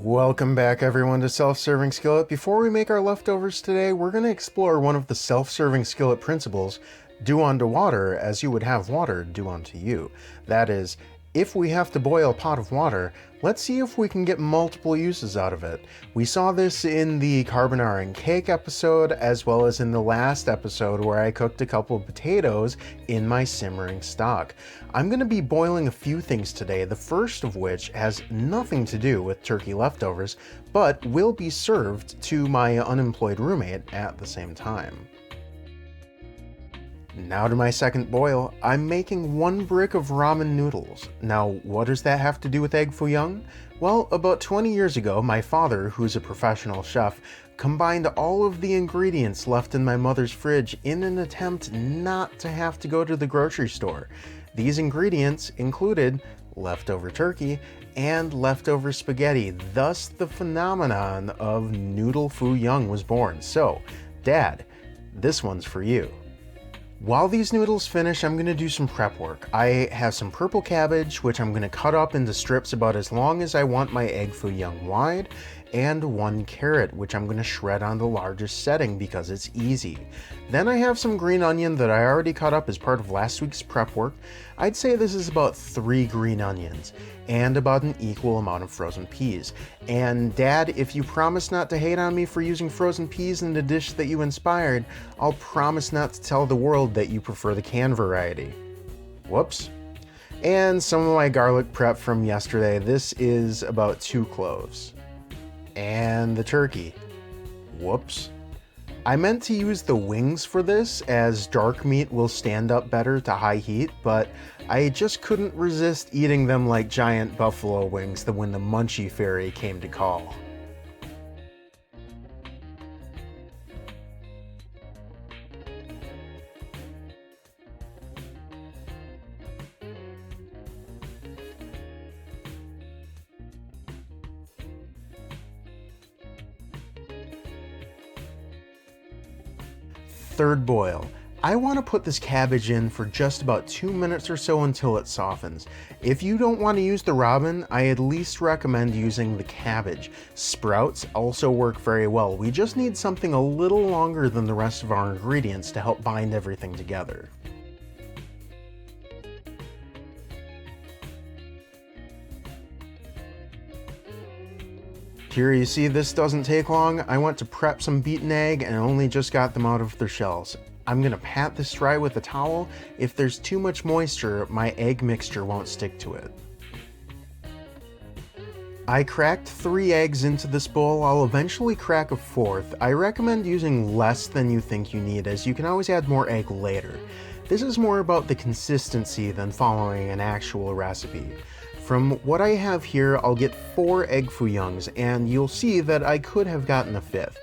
Welcome back everyone to Self-Serving Skillet. Before we make our leftovers today, we're going to explore one of the self-serving skillet principles, do unto water as you would have water do unto you. That is, if we have to boil a pot of water, let's see if we can get multiple uses out of it. We saw this in the carbonara and cake episode, as well as in the last episode where I cooked a couple of potatoes in my simmering stock. I'm going to be boiling a few things today, the first of which has nothing to do with turkey leftovers, but will be served to my unemployed roommate at the same time. Now to my second boil. I'm making 1 brick of ramen noodles. Now, what does that have to do with egg foo young? Well, about 20 years ago, my father, who's a professional chef, combined all of the ingredients left in my mother's fridge in an attempt not to have to go to the grocery store. These ingredients included leftover turkey and leftover spaghetti, thus the phenomenon of noodle foo young was born. So, Dad, this one's for you. While these noodles finish, I'm going to do some prep work. I have some purple cabbage, which I'm going to cut up into strips about as long as I want my egg foo young wide, and 1 carrot, which I'm going to shred on the largest setting because it's easy. Then I have some green onion that I already cut up as part of last week's prep work. I'd say this is about 3 green onions, and about an equal amount of frozen peas. And Dad, if you promise not to hate on me for using frozen peas in the dish that you inspired, I'll promise not to tell the world that you prefer the canned variety. Whoops. And some of my garlic prep from yesterday. This is about 2 cloves. And the turkey. Whoops. I meant to use the wings for this, as dark meat will stand up better to high heat, but I just couldn't resist eating them like giant buffalo wings when the Munchie Fairy came to call. Third boil. I want to put this cabbage in for just about 2 minutes or so until it softens. If you don't want to use the ramen, I at least recommend using the cabbage. Sprouts also work very well. We just need something a little longer than the rest of our ingredients to help bind everything together. Here you see this doesn't take long. I went to prep some beaten egg and only just got them out of their shells. I'm gonna pat this dry with a towel. If there's too much moisture, my egg mixture won't stick to it. I cracked 3 eggs into this bowl. I'll eventually crack a 4th. I recommend using less than you think you need, as you can always add more egg later. This is more about the consistency than following an actual recipe. From what I have here, I'll get 4 egg foo youngs, and you'll see that I could have gotten a 5th.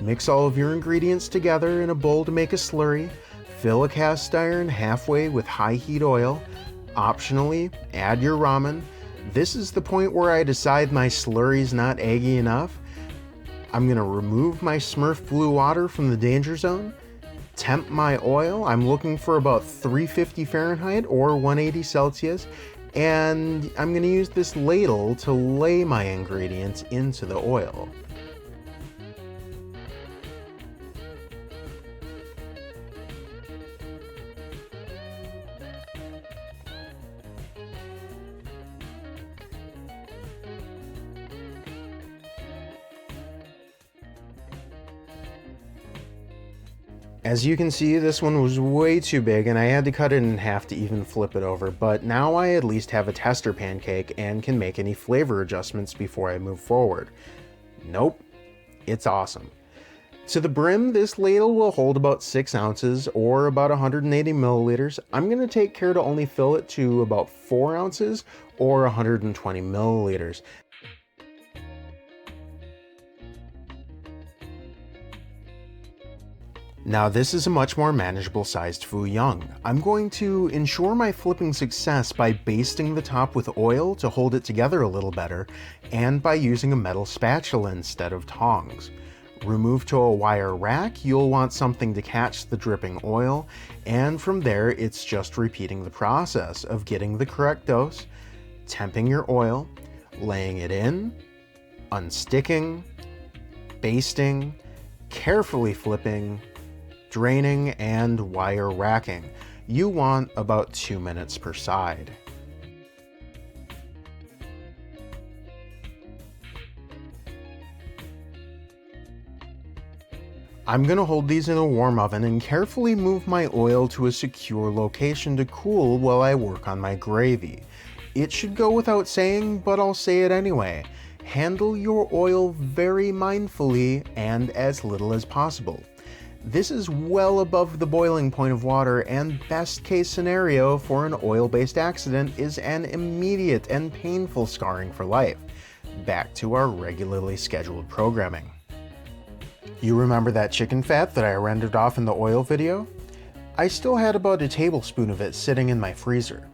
Mix all of your ingredients together in a bowl to make a slurry. Fill a cast iron halfway with high heat oil. Optionally, add your ramen. This is the point where I decide my slurry's not eggy enough. I'm gonna remove my Smurf blue water from the danger zone. Temp my oil. I'm looking for about 350 Fahrenheit or 180 Celsius. And I'm going to use this ladle to lay my ingredients into the oil. As you can see, this one was way too big and I had to cut it in half to even flip it over, but now I at least have a tester pancake and can make any flavor adjustments before I move forward. Nope, it's awesome. To the brim, this ladle will hold about 6 ounces or about 180 milliliters. I'm going to take care to only fill it to about 4 ounces or 120 milliliters. Now this is a much more manageable sized FOO Young. I'm going to ensure my flipping success by basting the top with oil to hold it together a little better, and by using a metal spatula instead of tongs. Remove to a wire rack, you'll want something to catch the dripping oil, and from there it's just repeating the process of getting the correct dose, temping your oil, laying it in, unsticking, basting, carefully flipping, draining, and wire racking. You want about 2 minutes per side. I'm going to hold these in a warm oven and carefully move my oil to a secure location to cool while I work on my gravy. It should go without saying, but I'll say it anyway. Handle your oil very mindfully and as little as possible. This is well above the boiling point of water, and best case scenario for an oil-based accident is an immediate and painful scarring for life. Back to our regularly scheduled programming. You remember that chicken fat that I rendered off in the oil video? I still had about a tablespoon of it sitting in my freezer.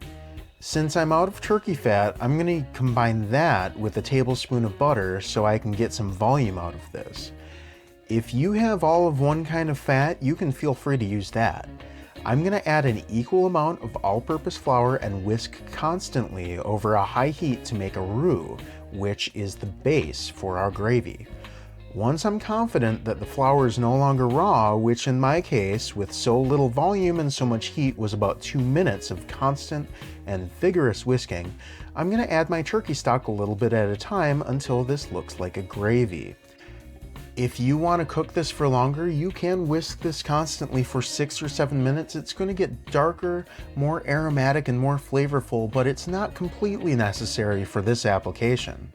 Since I'm out of turkey fat, I'm going to combine that with a tablespoon of butter so I can get some volume out of this. If you have all of one kind of fat, you can feel free to use that. I'm going to add an equal amount of all-purpose flour and whisk constantly over a high heat to make a roux, which is the base for our gravy. Once I'm confident that the flour is no longer raw, which in my case, with so little volume and so much heat, was about 2 minutes of constant and vigorous whisking, I'm going to add my turkey stock a little bit at a time until this looks like a gravy. If you want to cook this for longer, you can whisk this constantly for 6 or 7 minutes. It's going to get darker, more aromatic, and more flavorful, but it's not completely necessary for this application.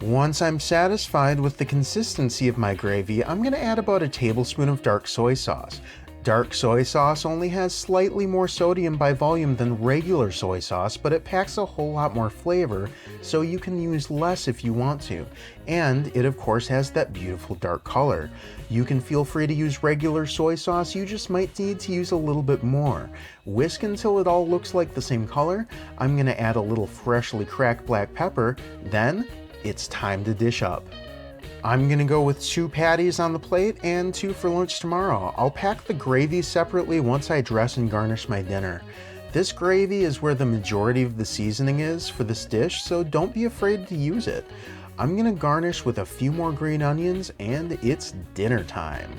Once I'm satisfied with the consistency of my gravy, I'm going to add about a tablespoon of dark soy sauce. Dark soy sauce only has slightly more sodium by volume than regular soy sauce, but it packs a whole lot more flavor, so you can use less if you want to. And it of course has that beautiful dark color. You can feel free to use regular soy sauce, you just might need to use a little bit more. Whisk until it all looks like the same color. I'm going to add a little freshly cracked black pepper, then it's time to dish up. I'm gonna go with 2 patties on the plate and 2 for lunch tomorrow. I'll pack the gravy separately once I dress and garnish my dinner. This gravy is where the majority of the seasoning is for this dish, so don't be afraid to use it. I'm gonna garnish with a few more green onions, and it's dinner time.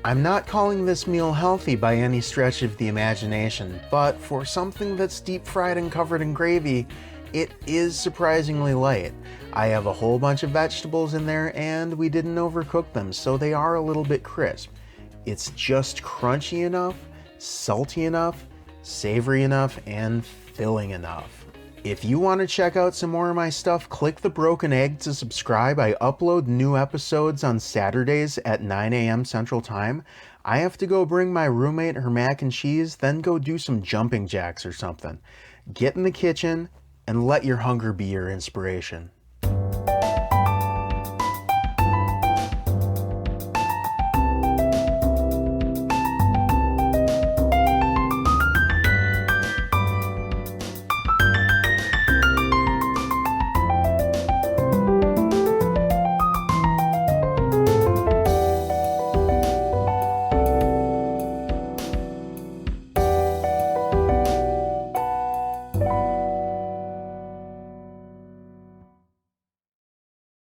I'm not calling this meal healthy by any stretch of the imagination, but for something that's deep fried and covered in gravy, it is surprisingly light. I have a whole bunch of vegetables in there and we didn't overcook them, so they are a little bit crisp. It's just crunchy enough, salty enough, savory enough, and filling enough. If you want to check out some more of my stuff, click the broken egg to subscribe. I upload new episodes on Saturdays at 9 a.m. Central Time. I have to go bring my roommate her mac and cheese, then go do some jumping jacks or something. Get in the kitchen and let your hunger be your inspiration.